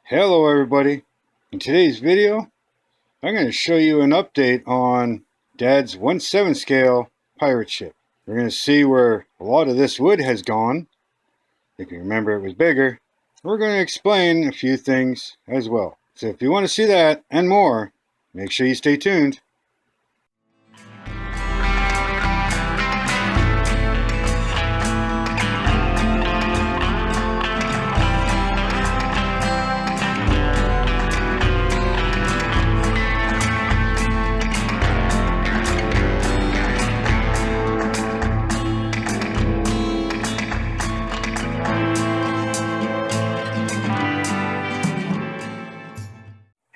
Hello everybody. In today's video, I'm going to show you an update on Dad's 1/7 scale pirate ship. We're going to see where a lot of this wood has gone. If you remember, it was bigger. We're going to explain a few things as well. So if you want to see that and more, make sure you stay tuned.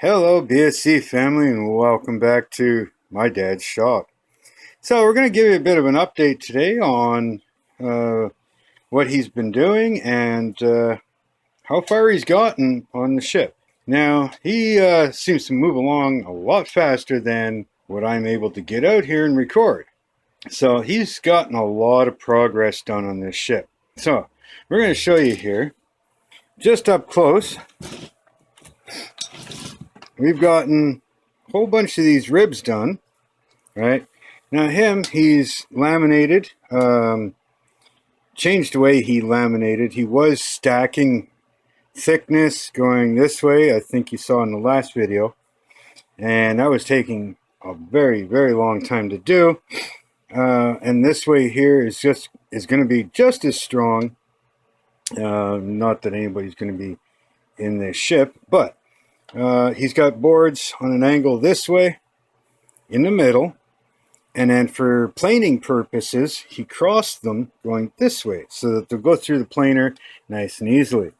Hello BSC family, and welcome back to my dad's shop. So we're going to give you a bit of an update today on what he's been doing and how far he's gotten on the ship. Now he seems to move along a lot faster than what I'm able to get out here and record. So he's gotten a lot of progress done on this ship. So we're going to show you here, just up close. We've gotten a whole bunch of these ribs done, right? Now he's laminated, changed the way he laminated. He was stacking thickness going this way, I think you saw in the last video. And that was taking a very, very long time to do. And this way here is going to be just as strong. Not that anybody's going to be in this ship, but he's got boards on an angle this way in the middle, and then for planing purposes he crossed them going this way so that they'll go through the planer nice and easily.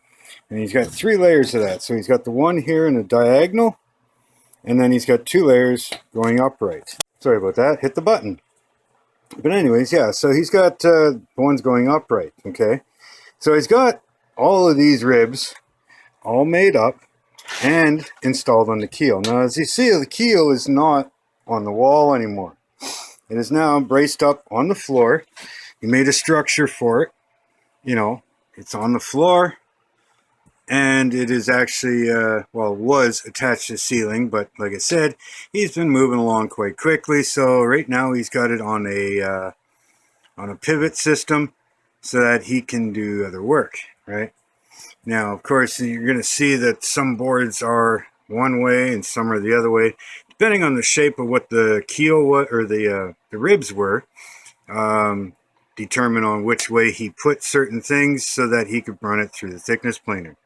And he's got 3 layers of that. So he's got the one here in a diagonal, and then he's got 2 layers going upright. Sorry about that, hit the button. But anyways, yeah, so he's got the ones going upright. Okay, so he's got all of these ribs all made up and installed on the keel. Now, as you see, the keel is not on the wall anymore. It is now braced up on the floor. He made a structure for it. You know, it's on the floor, and it is actually, well, was attached to the ceiling, but like I said, he's been moving along quite quickly. So right now he's got it on a pivot system so that he can do other work, right? Now, of course, you're going to see that some boards are one way and some are the other way, depending on the shape of what the keel was, or the ribs were, determine on which way he put certain things so that he could run it through the thickness planer,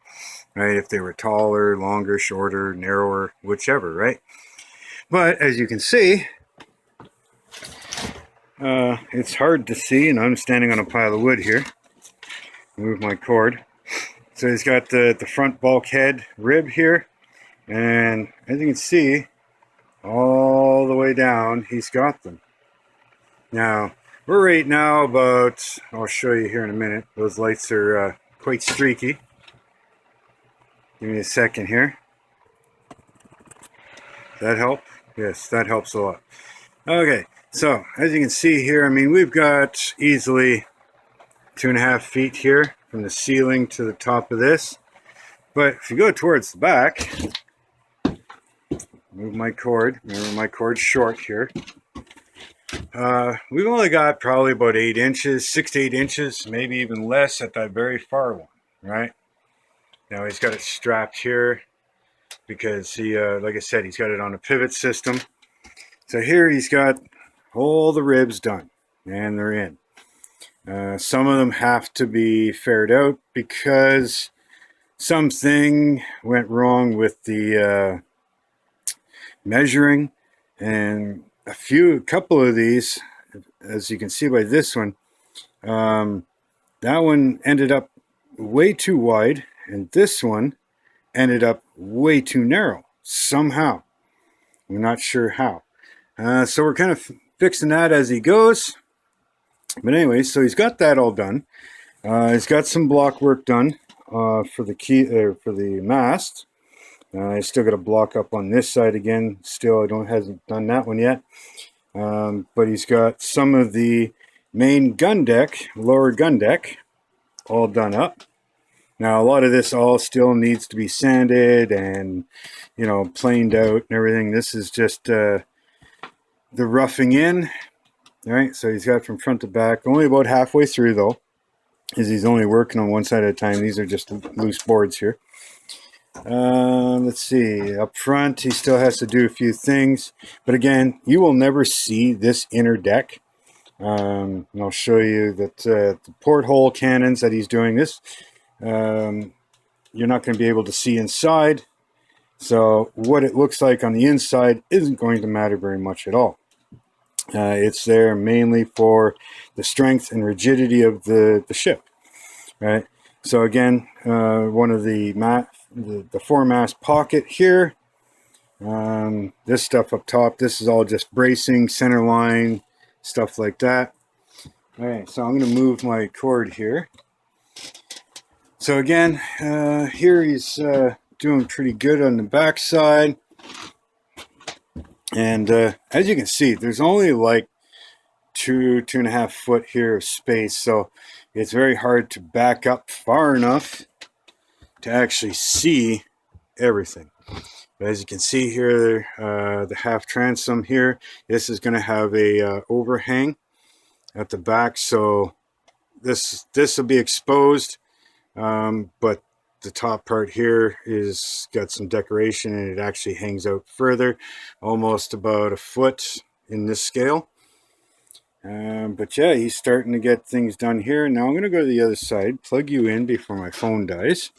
right? If they were taller, longer, shorter, narrower, whichever, right? But as you can see, it's hard to see, and I'm standing on a pile of wood here. Move my cord. So he's got the front bulkhead rib here, and as you can see, all the way down, he's got them. Now, we're right now about, I'll show you here in a minute, those lights are quite streaky. Give me a second here. Does that help? Yes, that helps a lot. Okay, so as you can see here, I mean, we've got easily 2.5 feet here from the ceiling to the top of this. But if you go towards the back, move my cord. Remember, my cord's short here. We've only got probably about 8 inches, 6 to 8 inches, maybe even less at that very far one, right? Now he's got it strapped here because he, like I said, he's got it on a pivot system. So here he's got all the ribs done, and they're in. Some of them have to be faired out because something went wrong with the measuring, and a couple of these, as you can see by this one, that one ended up way too wide, and this one ended up way too narrow somehow. We're not sure how. So we're kind of fixing that as he goes. But anyway, so he's got that all done. He's got some block work done for the mast. I still got a block up on this side again. Still, hasn't done that one yet. But he's got some of the main gun deck, lower gun deck, all done up. Now a lot of this all still needs to be sanded and, you know, planed out and everything. This is just the roughing in. All right, so he's got from front to back, only about halfway through though, is he's only working on one side at a time. These are just loose boards here. Let's see, up front he still has to do a few things, but again, you will never see this inner deck. And I'll show you that the porthole cannons that he's doing this, you're not going to be able to see inside, so what it looks like on the inside isn't going to matter very much at all. It's there mainly for the strength and rigidity of the ship, right? So again, one of the 4-mast pocket here. This stuff up top, this is all just bracing, center line, stuff like that. All right, so I'm going to move my cord here. So again, here he's doing pretty good on the back side. And as you can see, there's only like 2.5 foot here of space, so it's very hard to back up far enough to actually see everything. But as you can see here, the half transom here, this is going to have a overhang at the back, so this will be exposed, but the top part here is got some decoration and it actually hangs out further, almost about a foot in this scale. But yeah, he's starting to get things done here. Now I'm going to go to the other side, plug you in before my phone dies.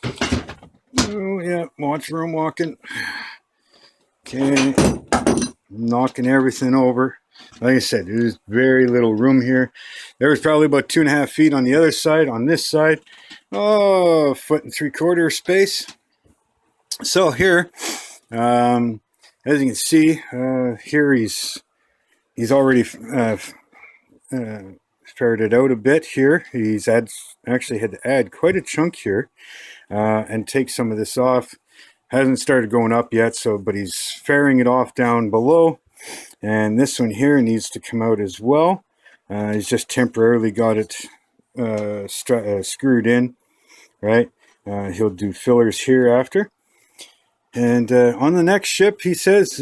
Oh yeah, watch where I'm walking. Okay, knocking everything over. Like I said, there's very little room here. There was probably about 2.5 feet on the other side. On this side, oh, 1.75 feet space. So here, as you can see, here he's already ferreted out a bit here. He's actually had to add quite a chunk here and take some of this off. Hasn't started going up yet, but he's ferring it off down below. And this one here needs to come out as well. He's just temporarily got it screwed in, right? He'll do fillers here after. And on the next ship, he says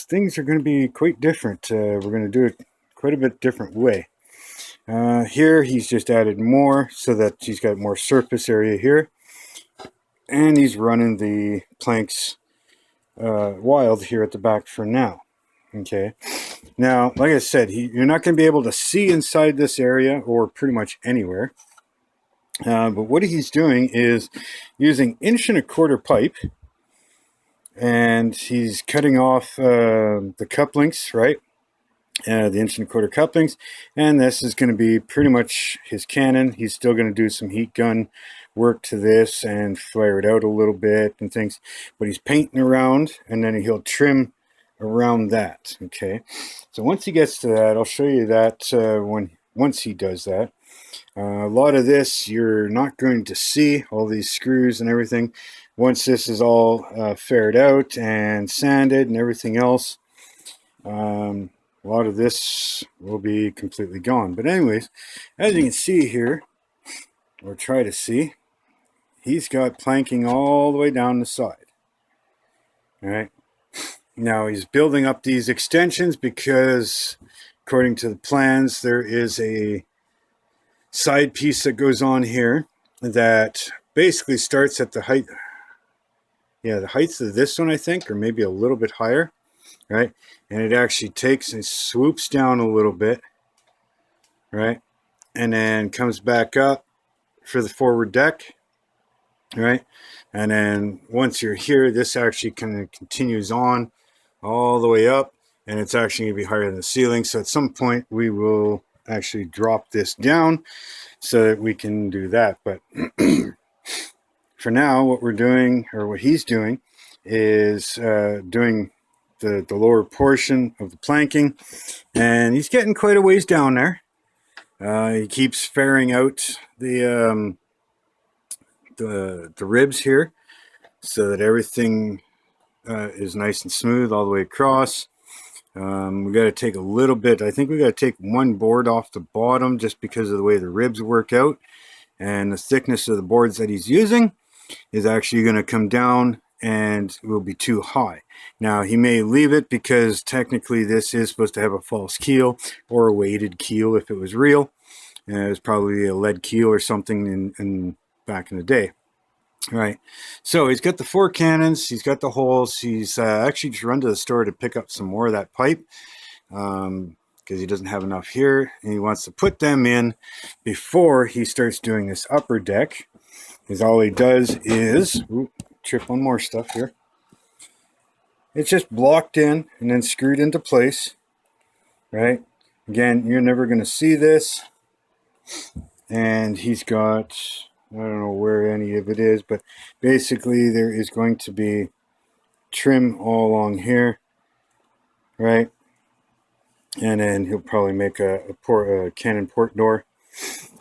things are going to be quite different. We're going to do it quite a bit different way. Here, he's just added more so that he's got more surface area here. And he's running the planks wild here at the back for now. Okay, now, like I said, you're not going to be able to see inside this area or pretty much anywhere. But what he's doing is using 1.25 inch pipe, and he's cutting off the couplings, right? The 1.25 inch couplings, and this is going to be pretty much his cannon. He's still going to do some heat gun work to this and flare it out a little bit and things, but he's painting around, and then he'll trim around that. Okay, so once he gets to that, I'll show you that once he does that. A lot of this you're not going to see, all these screws and everything. Once this is all faired out and sanded and everything else, a lot of this will be completely gone. But anyways, as you can see here, or try to see, he's got planking all the way down the side. All right. Now he's building up these extensions because, according to the plans, there is a side piece that goes on here that basically starts at the height. Yeah, the height of this one, I think, or maybe a little bit higher, right? And it actually takes and swoops down a little bit, right? And then comes back up for the forward deck, right? And then once you're here, this actually kind of continues on all the way up, and it's actually going to be higher than the ceiling. So at some point we will actually drop this down so that we can do that. But for now, what we're doing, or what he's doing, is doing the lower portion of the planking, and he's getting quite a ways down there. He keeps fairing out the ribs here so that everything is nice and smooth all the way across. We got to take a little bit, I think we got to take one board off the bottom just because of the way the ribs work out, and the thickness of the boards that he's using is actually going to come down and will be too high. Now he may leave it because technically this is supposed to have a false keel or a weighted keel if it was real. It was probably a lead keel or something in back in the day. All right, so he's got the 4 cannons, he's got the holes. He's actually just run to the store to pick up some more of that pipe because he doesn't have enough here, and he wants to put them in before he starts doing this upper deck. Because all he does is trip on more stuff here. It's just blocked in and then screwed into place, right? Again, you're never going to see this. And he's got, I don't know where any of it is, but basically there is going to be trim all along here, right? And then he'll probably make a cannon port door.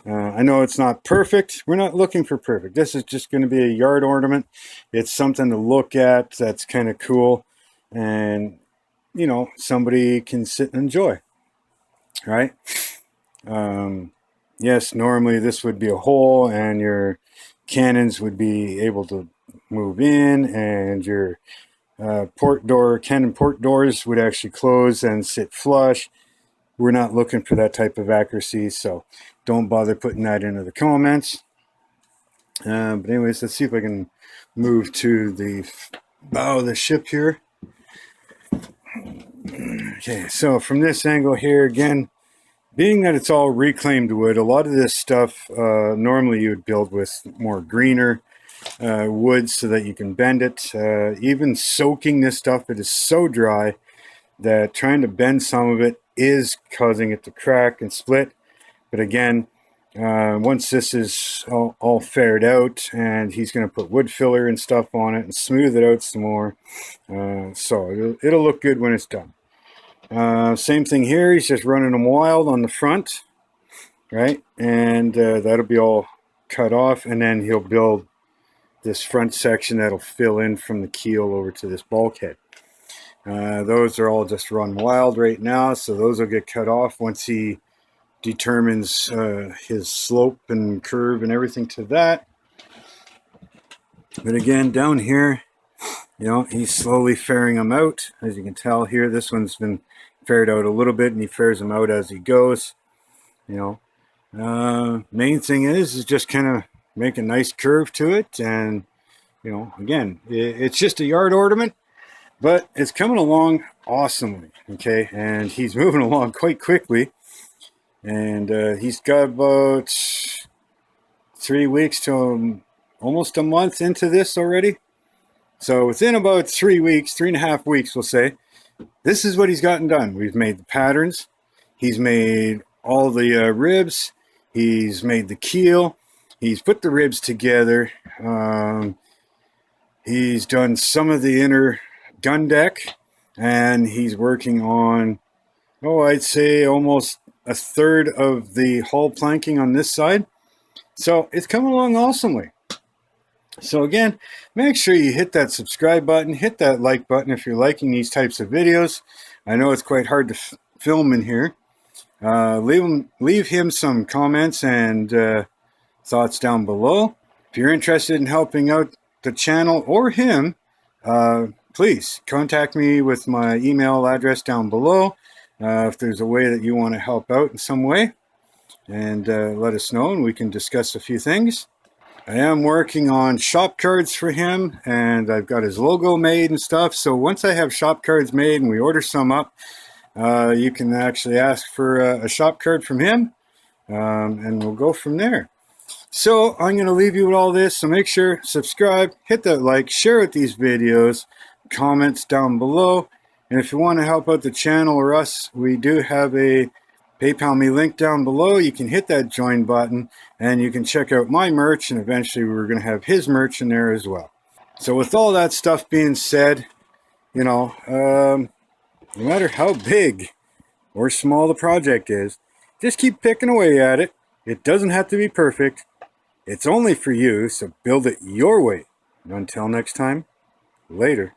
I know it's not perfect. We're not looking for perfect. This is just going to be a yard ornament. It's something to look at that's kind of cool. And, you know, somebody can sit and enjoy, right? Yes, normally this would be a hole and your cannons would be able to move in, and your cannon port doors would actually close and sit flush. We're not looking for that type of accuracy, so don't bother putting that into the comments. But anyways, let's see if I can move to the bow of the ship here. Okay, so from this angle here, again, being that it's all reclaimed wood, a lot of this stuff normally you would build with more greener wood so that you can bend it. Even soaking this stuff, it is so dry that trying to bend some of it is causing it to crack and split. But again, once this is all fared out, and he's going to put wood filler and stuff on it and smooth it out some more, so it'll look good when it's done. Same thing here, he's just running them wild on the front, right? And that'll be all cut off, and then he'll build this front section that'll fill in from the keel over to this bulkhead. Those are all just run wild right now, so those will get cut off once he determines his slope and curve and everything to that. But again, down here, you know, he's slowly fairing them out. As you can tell here, this one's been faired out a little bit, and he fairs them out as he goes. You know, main thing is just kind of make a nice curve to it, and you know, again, it's just a yard ornament. But it's coming along awesomely, okay? And he's moving along quite quickly. And he's got about 3 weeks to almost a month into this already. So within about 3 weeks, 3.5 weeks, we'll say, this is what he's gotten done. We've made the patterns. He's made all the ribs. He's made the keel. He's put the ribs together. He's done some of the inner gun deck, and he's working on, I'd say almost a third of the hull planking on this side. So it's coming along awesomely. So again, make sure you hit that subscribe button, hit that like button if you're liking these types of videos. I know it's quite hard to film in here. Leave him some comments and thoughts down below. If you're interested in helping out the channel or him, please contact me with my email address down below. If there's a way that you want to help out in some way, and let us know, and we can discuss a few things. I am working on shop cards for him, and I've got his logo made and stuff. So once I have shop cards made and we order some up, you can actually ask for a shop card from him, and we'll go from there. So I'm going to leave you with all this. So make sure, subscribe, hit that like, share with these videos, comments down below. And if you want to help out the channel or us, we do have a PayPal me link down below. You can hit that join button and you can check out my merch, and eventually we're going to have his merch in there as well. So with all that stuff being said, you know, no matter how big or small the project is, just keep picking away at it. It doesn't have to be perfect. It's only for you, so build it your way. And until next time, later.